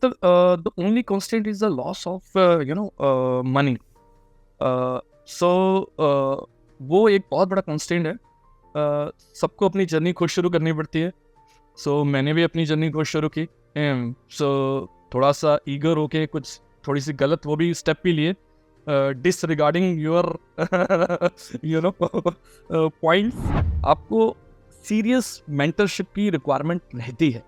The only constant is the loss of money. So वो एक बहुत बड़ा कंस्टेंट है. सबको अपनी जर्नी खुद शुरू करनी पड़ती है. सो मैंने भी अपनी जर्नी खुद शुरू की. सो थोड़ा सा ईगर होके कुछ थोड़ी सी गलत वो भी स्टेप भी लिए डिसरिगार्डिंग योर पॉइंट्स. आपको सीरियस मेंटरशिप की रिक्वायरमेंट रहती है.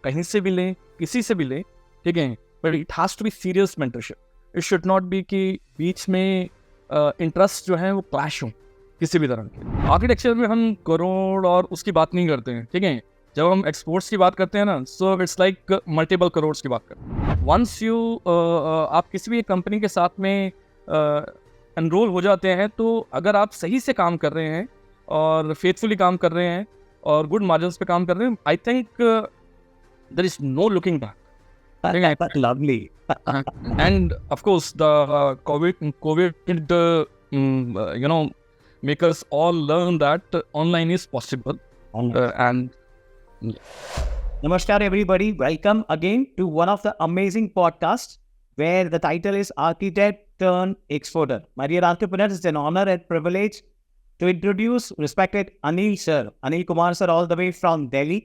कहीं से भी लें, किसी से भी लें, ठीक है, but it has to be serious mentorship. It should not be कि बीच में इंटरेस्ट जो है वो क्लैश हो किसी भी तरह के. आर्किटेक्चर में हम करोड़ और उसकी बात नहीं करते हैं, ठीक है. जब हम एक्सपोर्ट्स की बात करते हैं ना, so it's like multiple crores की बात करते हैं. वंस यू आप किसी भी कंपनी के साथ में एनरोल हो जाते हैं, तो अगर आप सही से काम कर रहे हैं और फेथफुली काम कर रहे हैं और गुड मार्जिन्स पे काम कर रहे हैं, I think there is no looking back. That's lovely. And of course the COVID did make us all learn that online is possible. And Namaskar everybody, welcome again to one of the amazing podcasts where the title is Architect Turn Exporter. My dear entrepreneurs, it's an honor and privilege to introduce respected Anil sir, Anil Kumar sir, all the way from Delhi.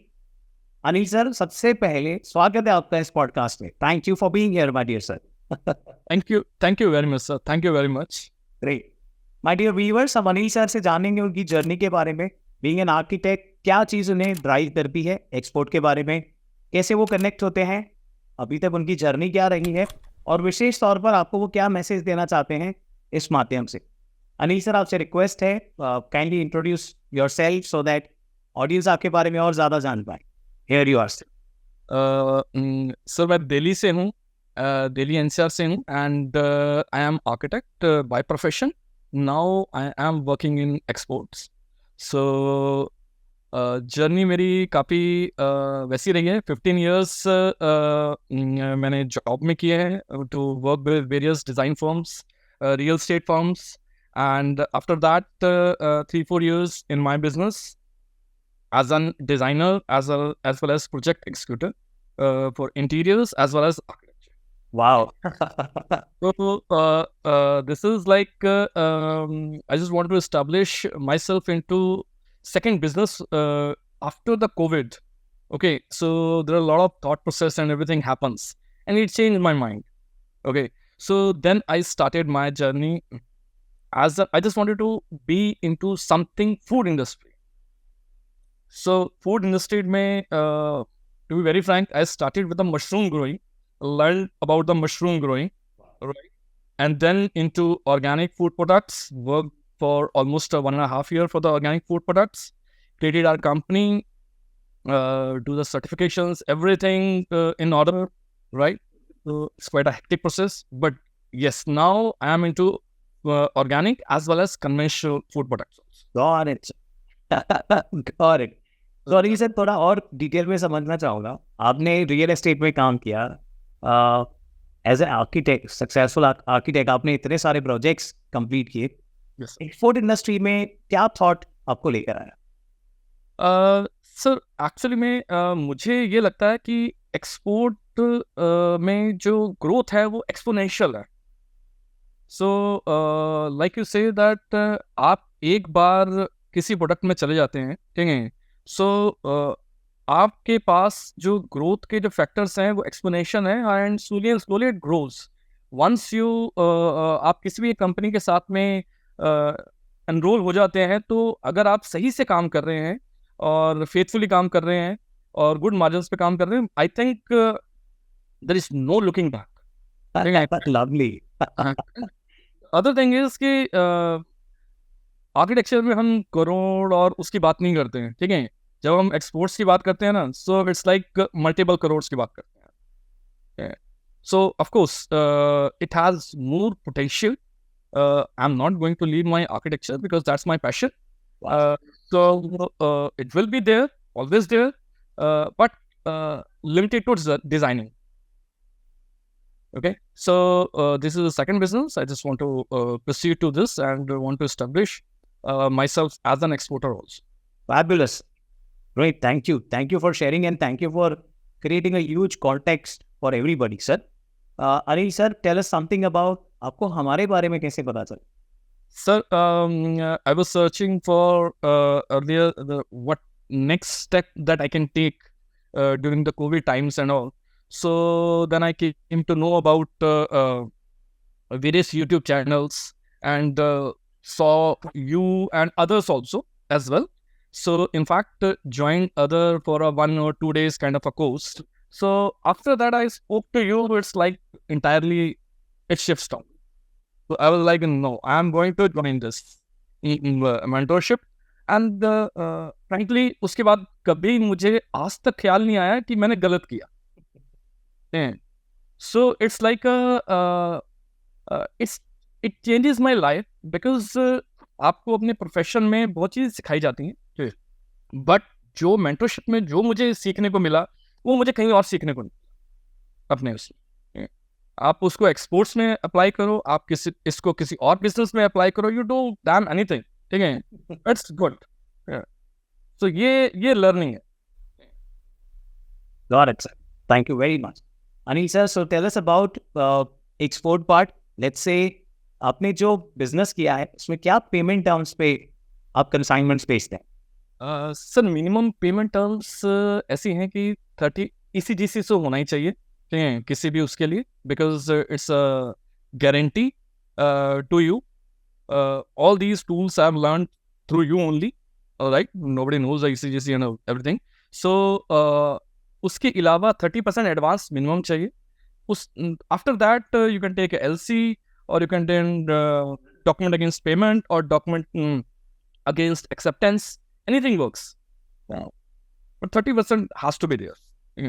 Anil sir, सबसे पहले स्वागत है आपका इस podcast में. Thank you for being here my dear sir. Thank you very much sir. Thank you very much. Great. My dear viewers, हम Anil sir से जानेंगे उनकी जर्नी के बारे में. बीइंग एन आर्किटेक्ट, क्या चीज़ उन्हें ड्राइव करती है एक्सपोर्ट के बारे में, कैसे वो कनेक्ट होते हैं, अभी तक उनकी जर्नी क्या रही है, और विशेष तौर पर आपको वो क्या मैसेज देना चाहते हैं इस माध्यम से. अनिल सर, आपसे रिक्वेस्ट है, kindly introduce your self so that audience आपके बारे में और ज़्यादा जान पाए. Here you are, sir. Sir, मैं दिल्ली से हूँ, दिल्ली एनसीआर से हूँ, and I am architect by profession. Now I am working in exports. So journey मेरी काफ़ी वैसी रही है. 15 years मैंने जॉब में किए हैं to work with various design firms, real estate firms, and after that 3-4 years in my business as a designer, as well as project executor for interiors as well as architecture. Wow. So this is like I just want to establish myself into second business after the COVID. Okay, so there are a lot of thought process and everything happens, and it changed my mind. Okay, so then I started my journey as I just wanted to be into something food industry. So food industry में to be very frank, I started with the mushroom growing, learned about the mushroom growing, right? And then into organic food products, worked for almost 1.5 years for the organic food products, created our company, do the certifications, everything in order, right? So it's quite a hectic process, but yes, now I am into organic as well as conventional food products. Got it. Got it. तो Anil sir, थोड़ा और detail में समझना चाहूँगा. आपने real estate में काम किया as a architect, successful architect. आपने इतने सारे प्रोजेक्ट्स कंप्लीट किए. एक्सपोर्ट इंडस्ट्री में क्या थॉट आपको लेकर आया? सर, एक्चुअली में मुझे ये लगता है कि एक्सपोर्ट में जो ग्रोथ है वो एक्सपोनेंशियल है. So like you say that आप एक बार किसी प्रोडक्ट में चले जाते हैं, ठीक है. सो आपके पास जो ग्रोथ के जो फैक्टर्स हैं वो एक्सपोनेंशियल है, and slowly it grows. Once you आप किसी भी कंपनी के साथ में एनरोल हो जाते हैं, तो अगर आप सही से काम कर रहे हैं और फेथफुली काम कर रहे हैं और गुड मार्जिन्स पे काम कर रहे हैं, I think there is no looking back. Lovely. Other thing is कि आर्किटेक्चर में हम करोड़ और उसकी बात नहीं करते हैं, ठीक है. जब हम एक्सपोर्ट्स की बात करते हैं ना, so it's like multiple crores की बात करते हैं. So of course it has more potential. I am not going to leave my architecture because that's my passion. So it will be there, always there, but limited to designing. Okay, so this is the second business. I just want to proceed to this and want to establish myself as an exporter also. Fabulous. Great. Thank you. Thank you for sharing, and thank you for creating a huge context for everybody sir. Anil sir, tell us something about, आपको हमारे बारे में कैसे पता चला? Sir, I was searching for earlier what next step that I can take during the COVID times and all. So then I came to know about various YouTube channels and saw you and others also as well. So in fact, joined other for a 1 or 2 days kind of a course. So after that, I spoke to you. It's like entirely it shifts down. So I was like, no, I'm going to join this mentorship. And frankly, उसके बाद कभी मुझे आज तक ख्याल नहीं आया कि मैंने गलत किया. So it's like it changes my life because आपको अपने प्रोफेशन में बहुत चीज़ सिखाई जाती हैं. बट जो मेंटरशिप में जो मुझे सीखने को मिला, वो मुझे कहीं और सीखने को नहीं मिला अपने उसमें. आप उसको एक्सपोर्ट्स में अप्लाई करो, आप इसको किसी और बिजनेस में अप्लाई करो, यू डू डैम एनीथिंग. ठीक है, इट्स गुड. सो ये लर्निंग है. Got it, sir. Thank you very much. Anil sir, so tell us about export part. Let's say आपने जो बिजनेस किया है उसमें क्या पेमेंट टर्म्स पे आप कंसाइनमेंट्स बेचते हैं? सर मिनिमम पेमेंट टर्म्स ऐसी हैं कि 30 ECGC से होना ही चाहिए किसी भी उसके लिए, because it's a guarantee to you. All these tools I have learn through you only, right? Nobody knows the ECGC and everything. So उसके अलावा 30% एडवांस मिनिमम चाहिए. उस after that you can take LC or you can then document against payment or document against acceptance. Anything works. But 30% has to be there.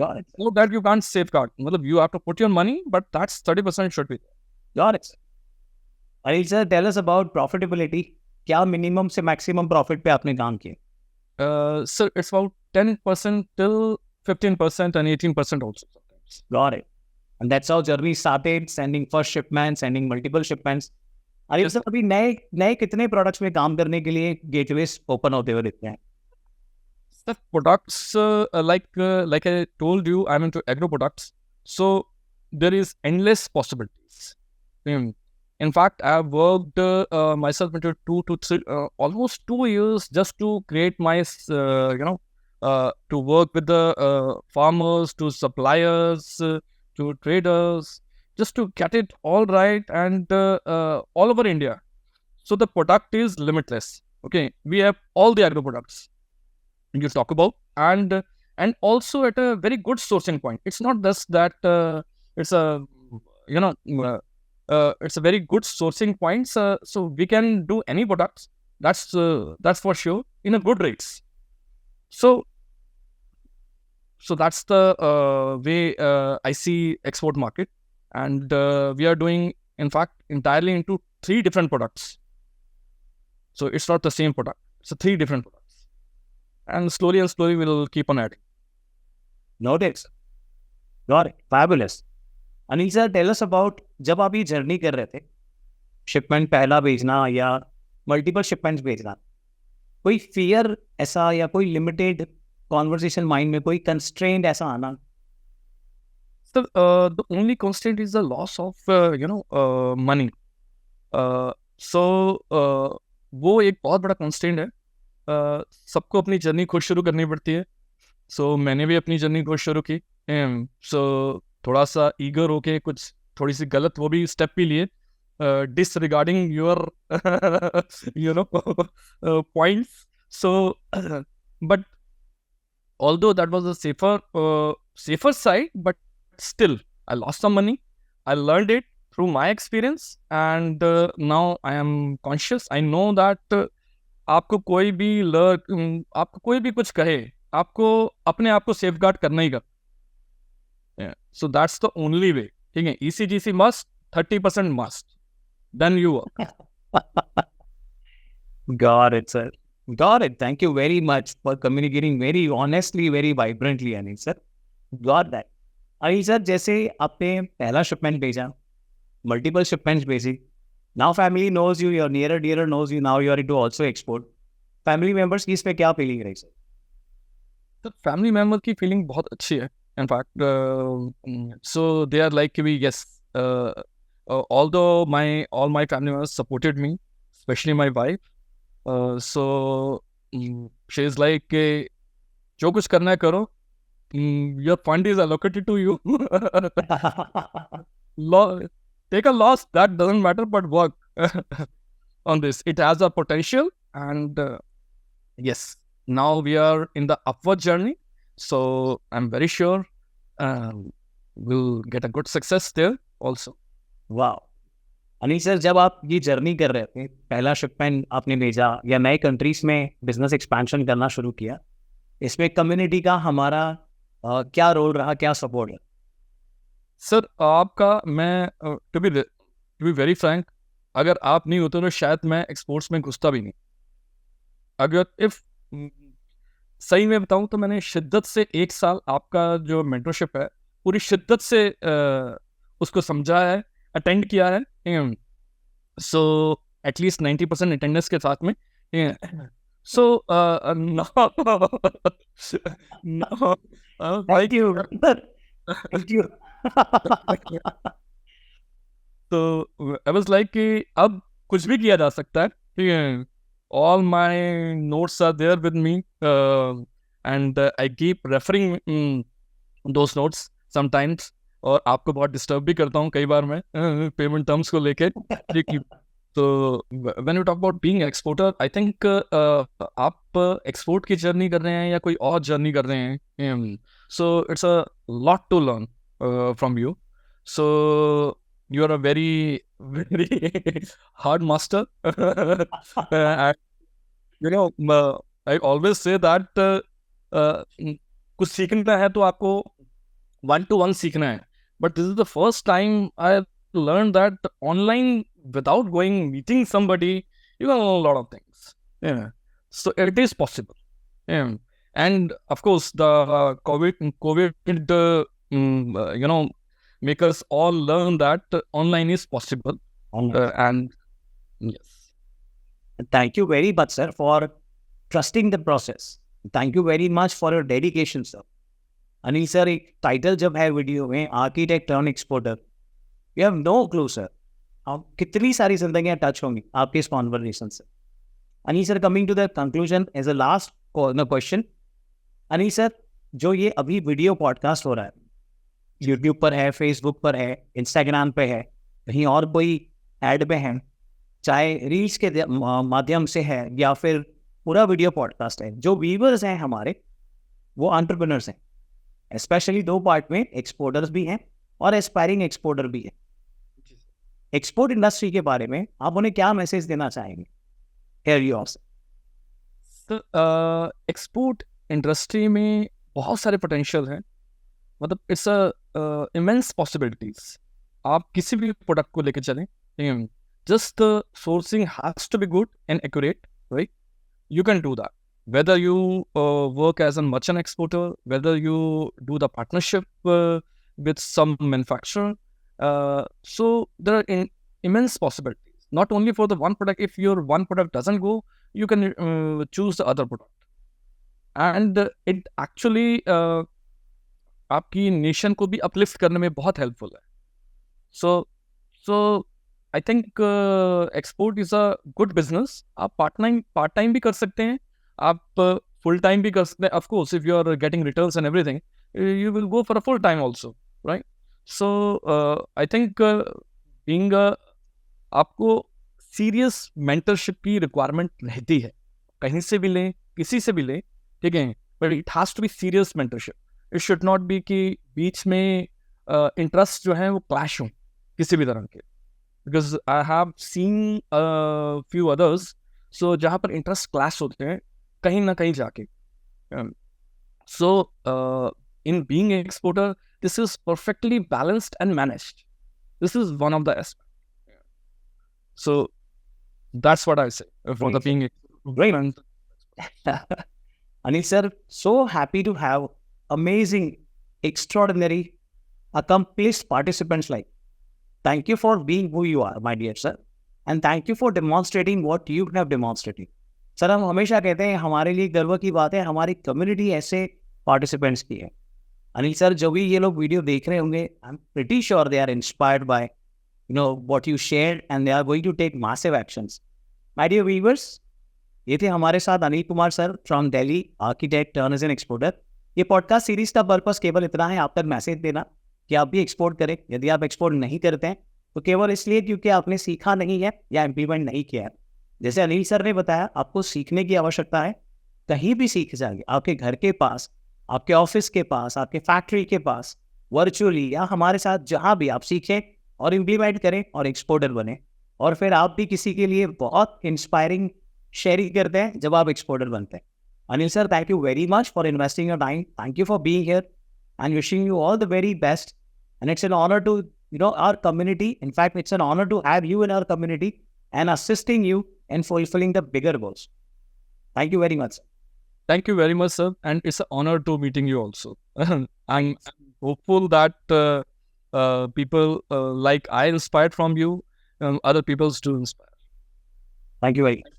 Got it. So that you can't safeguard. You have to put your money, but that's 30% should be there. Got it. Anil sir, tell us about profitability. क्या minimum से maximum profit पे आपने काम किया? Sir, it's about 10% till 15% and 18% also sometimes. Got it. And that's how journey started, sending first shipments, sending multiple shipments. Anil sir, अभी नए कितने products में काम करने के लिए गेटवेज ओपन होते हुए दिखते हैं? The products, like I told you, I'm into agro products, so there is endless possibilities. In fact, I have worked myself into 2 to 3, almost 2 years just to create my, to work with the farmers, to suppliers, to traders, just to get it all right and all over India. So the product is limitless. Okay, we have all the agro products you talk about, and also at a very good sourcing point. It's not just that it's a it's a very good sourcing point. So we can do any products. That's for sure in a good rates. So that's the way I see export market, and we are doing, in fact, entirely into 3 different products. So it's not the same product; it's 3 different products, and slowly we'll keep on adding. Noted. Got it. Fabulous. Anil sir, tell us about जब आप ये journey कर रहे थे, shipment पहला भेजना या multiple shipments भेजना, कोई फियर ऐसा या कोई लिमिटेड कॉन्वर्सेशन माइंड में, कोई कंस्ट्रेंट ऐसा आना? So the only constraint is the loss of money. So वो एक बहुत बड़ा constraint है. सबको अपनी जर्नी खुद शुरू करनी पड़ती है. So मैंने भी अपनी जर्नी खुद शुरू की. So थोड़ा सा ईगर होके कुछ थोड़ी सी गलत वो भी स्टेप भी लिए, disregarding your points. So but although that was a safer side, but still I lost some money. I learned it through my experience, and now I am conscious. I know that आपको कोई भी कुछ कहे, आपको अपने आप को safeguard करना ही करना. So that's the only way. ठीक है, ECGC must, 30% must, then you work. Got it, sir. Got it. Thank you very much for communicating very honestly, very vibrantly, Anil sir. Got that. Anil sir, जैसे आपने पहला shipment भेजा, multiple shipments भेजी, now family knows you, your nearer knows you, now you are into also export. Family members की इस पे क्या feeling रही सर? तो फैमिली मेम्बर की फीलिंग बहुत अच्छी है. In fact, so they are like we yes. Although all my family members supported me, especially my wife. So she is like, जो कुछ करना है करो. Your fund is allocated to you. Take a loss, that doesn't matter, but work on this. It has a potential, and yes, now we are in the upward journey. So I'm very sure we'll get a good success there also. वाह Anil sir, जब आप ये journey कर रहे थे, पहला shipment आपने भेजा या नए कंट्रीज में बिजनेस एक्सपेंशन करना शुरू किया, इसमें कम्युनिटी का हमारा क्या रोल रहा, क्या सपोर्ट है? सर आपका मैं टू बी वेरी फ्रैंक, अगर आप नहीं होते तो शायद मैं एक्सपोर्ट्स में घुसता भी नहीं. अगर इफ सही में बताऊं तो मैंने शिद्दत से 1 साल आपका जो मेंटरशिप है पूरी शिद्दत से उसको समझा है, अटेंड किया है. सो एटलीस्ट 90% अटेंडेंस के साथ में. So thank you thank you. तो आई वाज लाइक कि अब कुछ भी किया जा सकता है, ठीक है. All my notes are there with me and I keep referring those notes sometimes, और आपको बहुत डिस्टर्ब भी करता हूँ कई बार मैं पेमेंट टर्म्स को लेके. तो when you talk about being exporter, I think आप एक्सपोर्ट की जर्नी कर रहे हैं या कोई और जर्नी कर रहे हैं, so it's a lot to learn from you. So you are a very hard master. And, you know, I always say that कुछ सीखना है तो आपको 1-to-1 सीखना है. But this is the first time I learned that online, without going meeting somebody, you can learn a lot of things. Yeah. So it is possible. Yeah. And of course, the COVID make us all learn that online is possible. And yes. Thank you very much, sir, for trusting the process. Thank you very much for your dedication, sir. Anil sir, एक title जब है video में, architect turn exporter, you have no clue sir, आप कितनी सारी जिंदगियां touch होंगी आपके इस कॉन्वर्सेशन से. Anil sir, coming to the conclusion as a last question, Anil sir, जो ये अभी वीडियो पॉडकास्ट हो रहा है, यूट्यूब पर है, फेसबुक पर है, इंस्टाग्राम पे है, कहीं और कोई ऐड पे है, चाहे रील्स के माध्यम से है या फिर पूरा वीडियो पॉडकास्ट है, जो व्यूअर्स हैं हमारे वो एंटरप्रेन्योर्स हैं, स्पेशली 2 पार्ट में, एक्सपोर्टर्स भी हैं और एस्पायरिंग एक्सपोर्टर भी है. एक्सपोर्ट इंडस्ट्री के बारे में आप उन्हें क्या मैसेज देना चाहेंगे? Here you are. Export industry में बहुत सारे पोटेंशियल हैं. मतलब इट्स इमेंस पॉसिबिलिटीज. आप किसी भी प्रोडक्ट को लेकर चलें, just sourcing has to be good and accurate, right? You can do that. Whether you work as a merchant exporter, whether you do the partnership with some manufacturer, so there are immense possibilities. Not only for the one product. If your one product doesn't go, you can choose the other product, and it actually आपकी nation को भी uplift करने में बहुत helpful है. So I think export is a good business. आप part time भी कर सकते हैं, आप फुल टाइम भी कर सकते हैं. Of course if you are getting returns and everything, you will go for a full time also, right? So I think being आपको सीरियस मेंटरशिप की रिक्वायरमेंट रहती है. कहीं से भी लें, किसी से भी लें, ठीक है, but it has to be serious mentorship. It should not be कि बीच में इंटरेस्ट जो है वो क्लैश हो किसी भी तरह के. Because I have seen few others, so जहाँ पर इंटरेस्ट क्लैश होते हैं कहीं ना कहीं जाके. So in being an exporter, this is perfectly balanced and managed. This is one of the aspects. So that's what I say for the being great. Anil sir, so happy to have amazing, extraordinary, accomplished participants like. Thank you for being who you are, my dear sir, and thank you for demonstrating what you have demonstrated. Sir, हम हमेशा कहते हैं हमारे लिए गर्व की बात है हमारी कम्युनिटी ऐसे पार्टिसिपेंट्स की है. अनिल सर, जो भी ये लोग वीडियो देख रहे होंगे, I am pretty sure they are inspired by what you shared, and they are going to take massive actions. My dear viewers, ये थे हमारे साथ Anil Kumar sir from Delhi, architect, Turners and exporter. ये पॉडकास्ट सीरीज का purpose केवल इतना है, आप तक मैसेज देना कि आप भी एक्सपोर्ट करें। यदि आप एक्सपोर्ट नहीं करते हैं तो केवल इसलिए क्योंकि आपने सीखा नहीं है या इम्प्लीमेंट नहीं किया है। जैसे अनिल सर ने बताया, आपको सीखने की आवश्यकता है। कहीं भी सीख जाएंगे, आपके घर के पास, आपके ऑफिस के पास, आपके फैक्ट्री के पास, वर्चुअली या हमारे साथ, जहाँ भी आप सीखें और इम्प्लीमेंट करें और एक्सपोर्टर बने। और फिर आप भी किसी के लिए बहुत इंस्पायरिंग शेयरिंग करते हैं जब आप एक्सपोर्टर बनते हैं। Anil sir, thank you very much for investing your time. Thank you for being here and wishing you all the very best. And it's an honor to, our community. In fact, it's an honor to have you in our community and assisting you in fulfilling the bigger goals. Thank you very much. Thank you very much, sir. And it's an honor to meeting you also. I'm hopeful that people like I inspired from you, other people do inspire. Thank you very much.